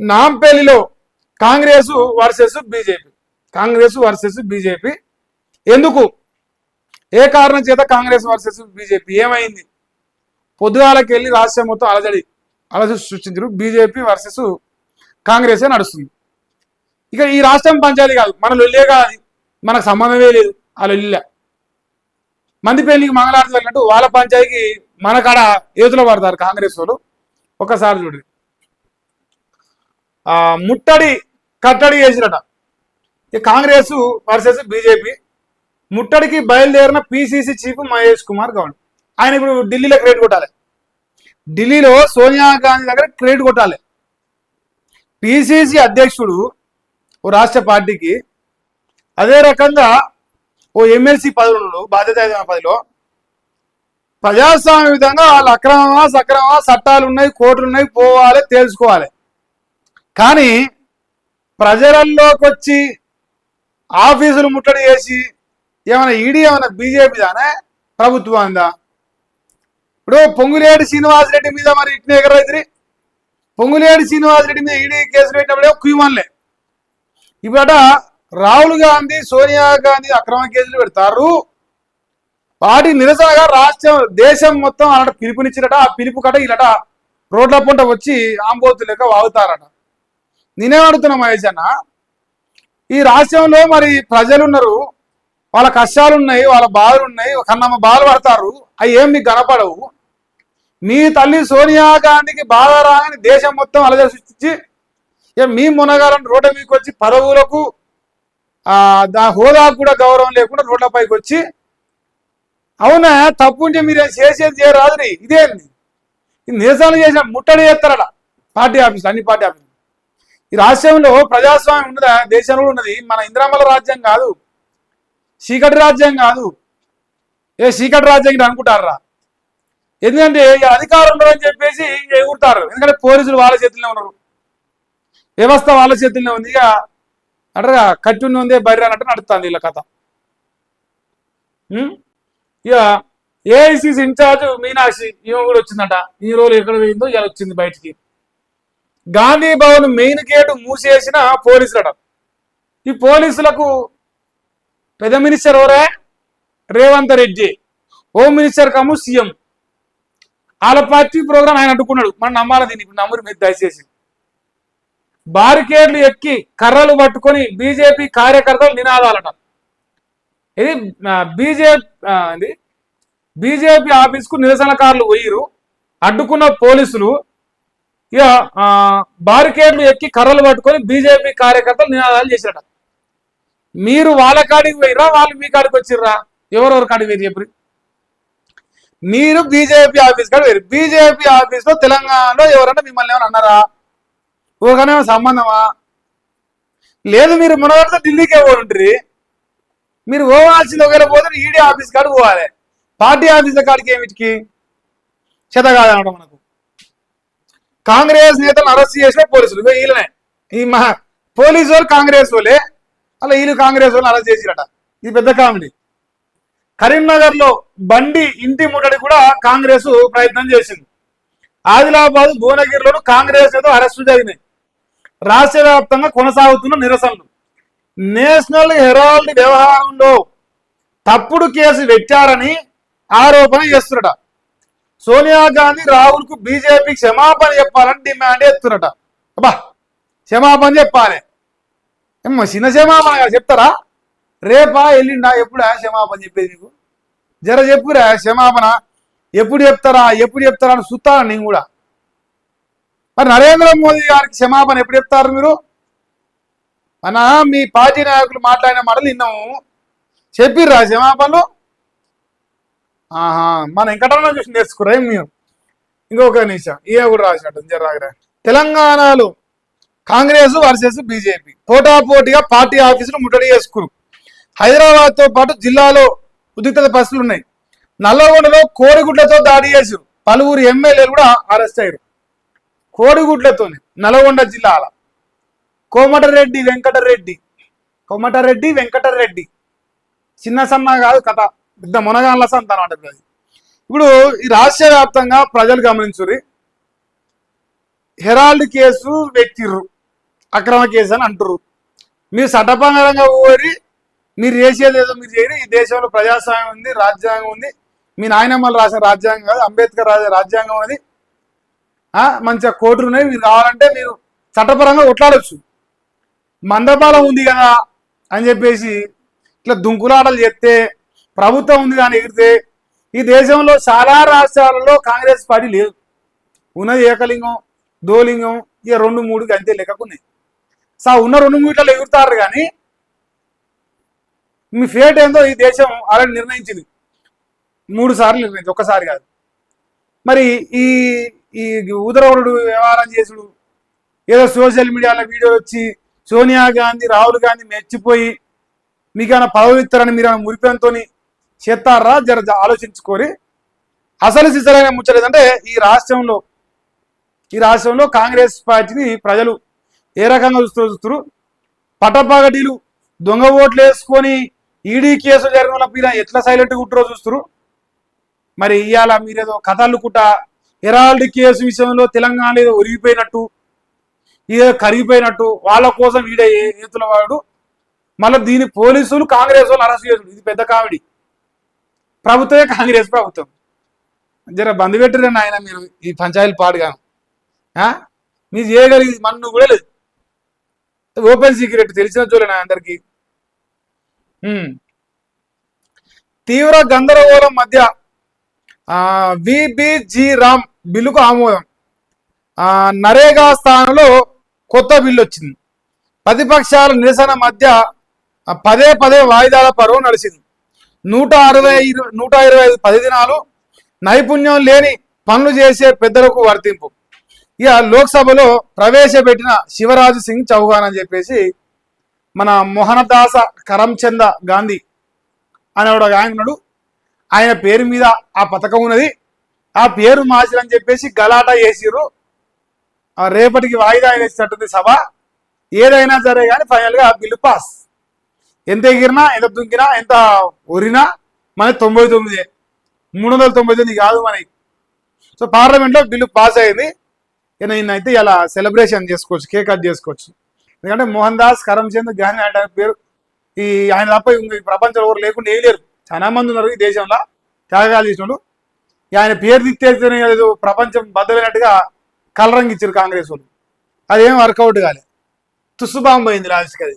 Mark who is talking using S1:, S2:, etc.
S1: నాంపల్లిలో Congress versus BJP, Congress versus BJP. ఎందుకు, ఏ కారణం చేత కాంగ్రెస్ వర్సెస్ బీజేపీ? ఏమైంది? పొద్దుగాలకి వెళ్ళి రాష్ట్రం మొత్తం అలజడి సృష్టించారు. బీజేపీ వర్సెస్ కాంగ్రెసే నడుస్తుంది. ఇక ఈ రాష్ట్రం పంచాయతీ కాదు, మన లొల్లే కాదు, మనకు సంబంధమే లేదు. ఆ లొల్లిలే మంది పెళ్లికి మంగళారతి వెళ్ళినట్టు వాళ్ళ పంచాయతీకి మన కాడ ఏతులో పడతారు కాంగ్రెస్ వాళ్ళు. ఒకసారి చూడండి, ముట్టడి కట్టడి చేసిరట. Congress versus BJP. ముట్టడికి బయలుదేరిన పిసిసి చీఫ్ మహేష్ కుమార్ గౌడ్. ఆయన ఇప్పుడు ఢిల్లీలో క్రెడిట్ కొట్టాలి, ఢిల్లీలో సోనియా గాంధీ దగ్గర క్రెడిట్ కొట్టాలి. పిసిసి అధ్యక్షుడు ఓ రాష్ట్ర పార్టీకి, అదే రకంగా ఓ ఎమ్మెల్సీ పదవులు బాధ్యత పదిలో ప్రజాస్వామ్య విధంగా వాళ్ళు అక్రమమా సక్రమమా, చట్టాలు ఉన్నాయి, కోర్టులు ఉన్నాయి, పోవాలి, తెలుసుకోవాలి. కానీ ప్రజలలోకి వచ్చి ఆఫీసులు ముట్టడి చేసి ఏమైనా ఈడీ ఏమైనా బీజేపీ దానే ప్రభుత్వం అందా? ఇప్పుడు పొంగులేటి శ్రీనివాసరెడ్డి మీద మరి ఇట్నే ఎగరైతే పొంగులేటి శ్రీనివాసరెడ్డి మీద ఈడీ కేసు పెట్టినప్పుడే కుయ్యమనిలే. ఇప్పుడట రాహుల్ గాంధీ, సోనియా గాంధీ అక్రమ కేసులు పెడతారు. వాటి నిరసనగా రాష్ట్రం దేశం మొత్తం అలాంటి పిలుపునిచ్చిరట. ఆ పిలుపు కట ఇలాట రోడ్ల పూట వచ్చి ఆంబోతు లెక్క వాగుతారట. నేనేమడుగుతున్నా మహేష్ అన్న, ఈ రాష్ట్రంలో మరి ప్రజలు ఉన్నారు, వాళ్ళ కష్టాలు ఉన్నాయి, వాళ్ళ బాధలు ఉన్నాయి, కన్నమ్మ బాధలు పడతారు. అవి ఏం మీకు కనపడవు. మీ తల్లి సోనియా గాంధీకి బాధ రాని దేశం మొత్తం అలజడి సృష్టించి మీ మునగాలను రోడ్ల మీదకి వచ్చి పదవులకు హోదాకు కూడా గౌరవం లేకుండా రోడ్లపైకి వచ్చి, అవునా తప్పు ఉంటే మీరు చేసేది చేయరాదుని. ఇదేంది నిరసనలు చేసిన ముట్టడి చేస్తారట పార్టీ ఆఫీసులు, అన్ని పార్టీ ఆఫీసులు. ఈ రాష్ట్రంలో ప్రజాస్వామ్యం ఉన్నదా? దేశంలో ఉన్నది మన ఇంద్రమల రాజ్యం కాదు, చీకటి రాజ్యం కాదు. ఏ చీకటి రాజ్యం అనుకుంటారా? ఎందుకంటే అధికారం ఉండదని చెప్పేసి ఎగురుతారు. ఎందుకంటే పోలీసులు వాళ్ళ చేతుల్లో ఉన్నారు, వ్యవస్థ వాళ్ళ చేతుల్లో ఉంది. ఇక అంటారుగా కట్టి ఉందే బర్రె అన్నట్టు నడుస్తుంది వీళ్ళ కథ. ఇక ఏఐసిసి ఇన్ఛార్జ్ మీనాక్షి ఈమె కూడా వచ్చిందట. ఈ రోజు ఎక్కడ పోయిందో ఇలా వచ్చింది బయటికి. గాంధీ భవన్ మెయిన్ గేటు మూసేసిన పోలీసులట. ఈ పోలీసులకు పెద్ద మినిస్టర్ ఎవరే? Revanth Reddy. Home minister cum CM. వాళ్ళ పార్టీ ప్రోగ్రాం ఆయన అడ్డుకున్నాడు. మనం నమ్మాలి దీన్ని, ఇప్పుడు నమ్మురు మీరు దయచేసి. బారికేడ్లు ఎక్కి కర్రలు పట్టుకొని బీజేపీ కార్యకర్తలు నినాదాలట. ఇది బీజేపీ ఆఫీస్కు నిరసనకారులు పోయిరు, అడ్డుకున్న పోలీసులు ఇక బారికేడ్లు ఎక్కి కర్రలు పట్టుకొని బీజేపీ కార్యకర్తలు నినాదాలు చేశారట. మీరు వాళ్ళ కాడికి పోయిరా, వాళ్ళు మీ కాడికి వచ్చిర్రా? ఎవరెవరు కాడికి పోయి చెప్పి మీరు బీజేపీ ఆఫీస్ కాడికి పోయారు. బీజేపీ ఆఫీస్లో తెలంగాణలో ఎవరన్నా మిమ్మల్ని ఏమైనా అన్నారా? ఒకనే సంబంధమా? లేదు, మీరు మునగడితో ఢిల్లీకే పోతుంటారు. మీరు పోవాల్సింది ఒకవేళ పోతే ఈడీ ఆఫీస్ కాడికి పోవాలి, పార్టీ ఆఫీసుల కాడికి ఏమిటికి చేత కాదనమాట. మనకు కాంగ్రెస్ నేతలను అరెస్ట్ చేసిన పోలీసులు వీళ్ళనే, ఈ పోలీసు వాళ్ళు కాంగ్రెస్ వాళ్ళే, అలా వీళ్ళు కాంగ్రెస్ వాళ్ళని అరెస్ట్ చేసిరట. ఇది పెద్ద కామెడీ. కరీంనగర్ లో బండి ఇంటి ముట్టడి కూడా కాంగ్రెస్ ప్రయత్నం చేసింది. ఆదిలాబాద్, భువనగిరిలోను కాంగ్రెస్ నేతలు అరెస్టు జరిగినాయి. రాష్ట్ర వ్యాప్తంగా కొనసాగుతున్న నిరసనలు. నేషనల్ హెరాల్డ్ వ్యవహారంలో తప్పుడు కేసు పెట్టారని ఆరోపణ చేస్తున్నట. సోనియా గాంధీ రాహుల్ కు బీజేపీ క్షమాపణ చెప్పాలని డిమాండ్ చేస్తున్నట. అబ్బా, క్షమాపణ చెప్పాలి. చిన్న క్షమాపణ చెప్తారా? రేపా ఎల్లిండా ఎప్పుడా క్షమాపణ చెప్పేది? నీకు జర చెప్పురా క్షమాపణ. ఎప్పుడు చెప్తారా అని చూస్తారా నేను కూడా. మరి నరేంద్ర మోదీ గారికి క్షమాపణ ఎప్పుడు చెప్తారు మీరు? మన మీ పార్టీ నాయకులు మాట్లాడిన మాటలు విన్నాము, చెప్పిర్రా క్షమాపణలు? మన వెంకటరమణ చూసి నేర్చుకురా మీరు. ఇంకొక నిమిషం, ఈయన కూడా రాసినట్టు జరాగరా. తెలంగాణలో కాంగ్రెస్ వర్సెస్ బీజేపీ పోటాపోటీగా పార్టీ ఆఫీసులు ముట్టడి చేసుకురు. హైదరాబాద్ తో పాటు జిల్లాలో ఉద్రిక్తత పరిస్థితులు ఉన్నాయి. నల్లగొండలో కోడిగుడ్లతో దాడి చేసారు. పలువురు ఎమ్మెల్యేలు కూడా అరెస్ట్ అయ్యారు కోడిగుడ్లతోనే. నల్గొండ జిల్లాల కోమటిరెడ్డి వెంకటరెడ్డి చిన్న సన్న కాదు కథ, పెద్ద మునగాళ్ళ సంతానం అంటే. ఇప్పుడు ఈ రాష్ట్ర వ్యాప్తంగా ప్రజలు గమనించుర్రి, హెరాల్డ్ కేసు పెట్టిర్రు, అక్రమ కేసు అని అంటుర్రు. మీరు చట్టపరంగా ఊరి మీరు చేసేది ఏదో మీరు చేయరు. ఈ దేశంలో ప్రజాస్వామ్యం ఉంది, రాజ్యాంగం ఉంది. మీ నాయనమ్మలు రాసిన రాజ్యాంగం కాదు, అంబేద్కర్ రాజ్యాంగం అది. మంచిగా కోర్టులు ఉన్నాయి, మీరు కావాలంటే మీరు చట్టపరంగా కొట్లాడచ్చు. మందపాలం ఉంది కదా అని చెప్పేసి ఇట్లా దుంకులాటలు చేస్తే, ప్రభుత్వం ఉంది కానీ ఎగిరితే, ఈ దేశంలో చాలా రాష్ట్రాలలో కాంగ్రెస్ పార్టీ లేదు. ఉన్నది ఏకలింగం, దోలింగం, ఇక 2-3 అంతే లెక్కకున్నాయి. ఉన్న 2-3 ఎగురుతారు కానీ మీ ఫేట్ ఏందో ఈ దేశం ఆల్రెడీ నిర్ణయించింది. 3 సార్లు నిర్ణయించింది, ఒక్కసారి కాదు. మరి ఈ ఈ ఉదరవుడు వ్యవహారం చేసుడు, ఏదో సోషల్ మీడియాలో వీడియో వచ్చి సోనియా గాంధీ, రాహుల్ గాంధీ మెచ్చిపోయి మీకైనా పదవి ఇస్తారని మీరు మురిపెంతో చేస్తారా? జర ఆలోచించుకొని. అసలు సిసరైన ముచ్చలేదంటే ఈ రాష్ట్రంలో కాంగ్రెస్ పార్టీని ప్రజలు ఏ రకంగా చూస్తారు. పటపగటీలు దొంగ ఓట్లు వేసుకొని ఈడీ కేసు జరిగిన మీద ఎట్లా సైలెంట్గా ఉంటారో చూస్తారు. మరి ఇవాళ మీరేదో కథలుకుంట హెరాల్డ్ కేసు విషయంలో తెలంగాణ ఏదో ఒరిగిపోయినట్టు, ఏదో కరిగిపోయినట్టు, వాళ్ళ కోసం ఈడే ఏతుల వాడు. మళ్ళీ దీని పోలీసులు కాంగ్రెస్ వాళ్ళు అరెస్ట్ చేసుడు. ఇది పెద్ద కామెడీ. ప్రభుత్వమే కాంగ్రెస్ ప్రభుత్వం. జర బంద్ పెట్టిరండి ఆయన మీరు ఈ పంచాయతీలు పాడుగాను. మీరు చేయగలిగింది మన్ను కూడా లేదు. ఓపెన్ సీక్రెట్ తెలిసిన చూడలే అందరికీ. తీవ్ర గందరగోళం మధ్య విబిజి రామ్ బిల్లుకు ఆమోదం. నరేగా స్థానంలో కొత్త బిల్లు వచ్చింది. ప్రతిపక్షాల నిరసన మధ్య పదే వాయిదాల పరువు నడిచింది. 125 10 దినాలు నైపుణ్యం లేని పనులు చేసే పెద్దలకు వర్తింపు. ఇక లోక్సభలో ప్రవేశపెట్టిన శివరాజ్ సింగ్ చౌహాన్ అని చెప్పేసి మన మోహనదాస కరమ్చంద్ గాంధీ అనేవాడు ఆయన ఉన్నాడు. ఆయన పేరు మీద ఆ పథకం ఉన్నది. ఆ పేరు మార్చాలని చెప్పేసి గలాటా చేసిర్రు. రేపటికి వాయిదా వేసినట్టుంది సభ. ఏదైనా సరే కానీ ఫైనల్గా బిల్లు పాస్. ఎంత ఎగిరినా, ఎంత దుంకినా, ఎంత ఒరినా మనకి 99, 399 కాదు మనకి. సో పార్లమెంట్లో బిల్లు పాస్ అయింది. నేనైతే ఇలా సెలబ్రేషన్ చేసుకోవచ్చు, కేక్ కట్ చేసుకోవచ్చు. ఎందుకంటే మోహన్ దాస్ కరమ్చంద్ గాంధీ అంటే పేరు ఆయన తప్ప ఇంక ప్రపంచంలో ఎవరు లేకుండా వేయలేరు. చాలా మంది ఉన్నారు ఈ దేశంలో త్యాగాలు చేసినప్పుడు. ఆయన పేరు దిక్తేస్తేనే ఏదో ప్రపంచం బద్దలైనట్టుగా కలరంగి ఇచ్చారు కాంగ్రెస్ వాళ్ళు. అదేం వర్కౌట్ కాలే, తుస్సుబాంబు అయింది లాస్ట్కి అది.